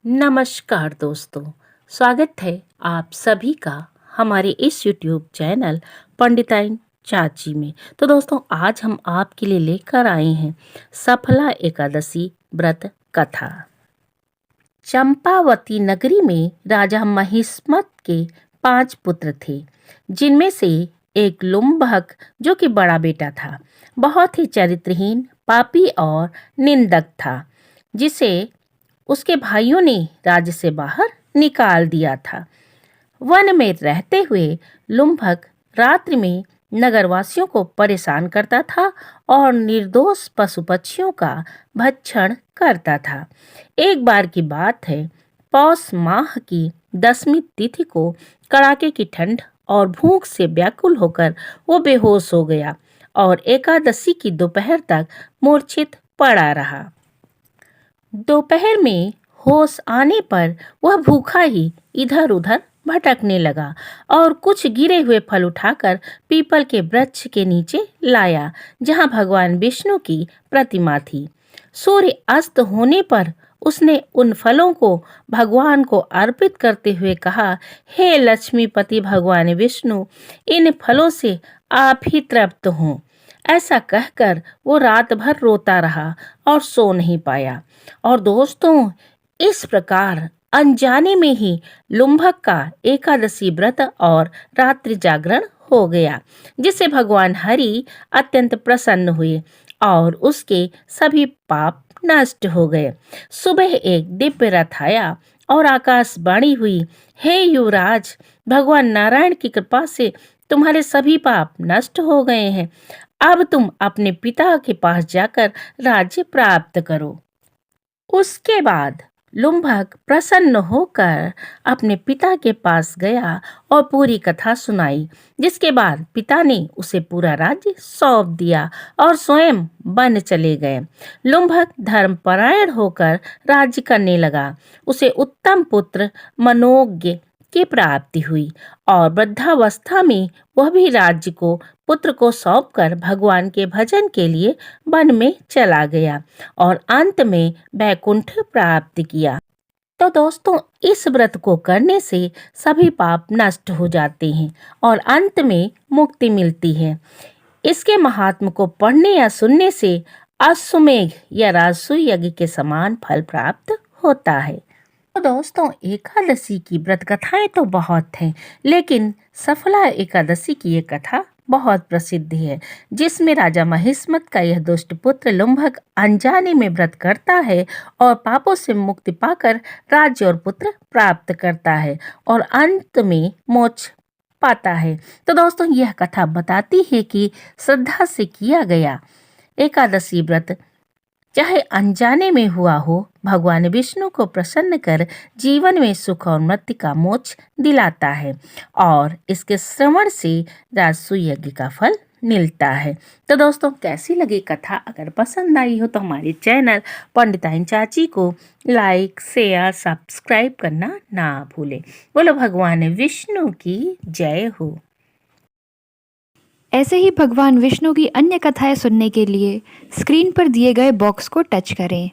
नमस्कार दोस्तों, स्वागत है आप सभी का हमारे इस YouTube चैनल पंडिताइन चाची में। तो दोस्तों, आज हम आपके लिए लेकर आए हैं सफला एकादशी व्रत कथा। चंपावती नगरी में राजा महिस्मत के 5 पुत्र थे, जिनमें से एक लुम्भक जो कि बड़ा बेटा था, बहुत ही चरित्रहीन, पापी और निंदक था, जिसे उसके भाइयों ने राज्य से बाहर निकाल दिया था। वन में रहते हुए लुम्भक रात्रि में नगरवासियों को परेशान करता था और निर्दोष पशु पक्षियों का भक्षण करता था। एक बार की बात है, पौष माह की 10वीं तिथि को कड़ाके की ठंड और भूख से व्याकुल होकर वो बेहोश हो गया और एकादशी की दोपहर तक मूर्छित पड़ा रहा। दोपहर में होश आने पर वह भूखा ही इधर उधर भटकने लगा और कुछ गिरे हुए फल उठाकर पीपल के वृक्ष के नीचे लाया, जहां भगवान विष्णु की प्रतिमा थी। सूर्य अस्त होने पर उसने उन फलों को भगवान को अर्पित करते हुए कहा, हे लक्ष्मीपति भगवान विष्णु, इन फलों से आप ही तृप्त हों। ऐसा कहकर वो रात भर रोता रहा और सो नहीं पाया। और दोस्तों, इस प्रकार अनजाने में ही लुम्भक का एकादशी व्रत और रात्रि जागरण हो गया, जिससे भगवान हरि अत्यंत प्रसन्न हुए और उसके सभी पाप नष्ट हो गए। सुबह एक दिव्य रथ आया और आकाशवाणी हुई, हे युवराज, भगवान नारायण की कृपा से तुम्हारे सभी पाप नष्ट हो गए हैं। अब तुम अपने पिता के पास जाकर राज्य प्राप्त करो। उसके बाद लुम्भक प्रसन्न होकर अपने पिता के पास गया और पूरी कथा सुनाई, जिसके बाद पिता ने उसे पूरा राज्य सौंप दिया और स्वयं वन चले गए। लुम्भक धर्मपरायण होकर राज्य करने लगा। उसे उत्तम पुत्र मनोज्ञ की प्राप्ति हुई और वृद्धावस्था में वह भी राज्य को पुत्र को सौंपकर भगवान के भजन के लिए वन में चला गया और अंत में वैकुंठ प्राप्त किया। तो दोस्तों, इस व्रत को करने से सभी पाप नष्ट हो जाते हैं और अंत में मुक्ति मिलती है। इसके महात्म को पढ़ने या सुनने से अश्वमेघ या राजसूय यज्ञ के समान फल प्राप्त होता है। तो दोस्तों, एकादशी की व्रत कथाएं तो बहुत हैं, लेकिन सफला एकादशी की ये कथा बहुत प्रसिद्ध है, जिसमें राजा महिस्मत का यह दुष्ट पुत्र लुम्भक अनजाने में व्रत करता है और पापों से मुक्ति पाकर राज्य और पुत्र प्राप्त करता है और अंत में मोक्ष पाता है। तो दोस्तों, यह कथा बताती है कि श्रद्धा से किया गया एकादशी व्रत चाहे अनजाने में हुआ हो, भगवान विष्णु को प्रसन्न कर जीवन में सुख और मृत्यु का मोक्ष दिलाता है और इसके श्रवण से राजसूय यज्ञ का फल मिलता है। तो दोस्तों, कैसी लगी कथा? अगर पसंद आई हो तो हमारे चैनल पंडिताइन चाची को लाइक, शेयर, सब्सक्राइब करना ना भूलें। बोलो भगवान विष्णु की जय हो। ऐसे ही भगवान विष्णु की अन्य कथाएं सुनने के लिए स्क्रीन पर दिए गए बॉक्स को टच करें।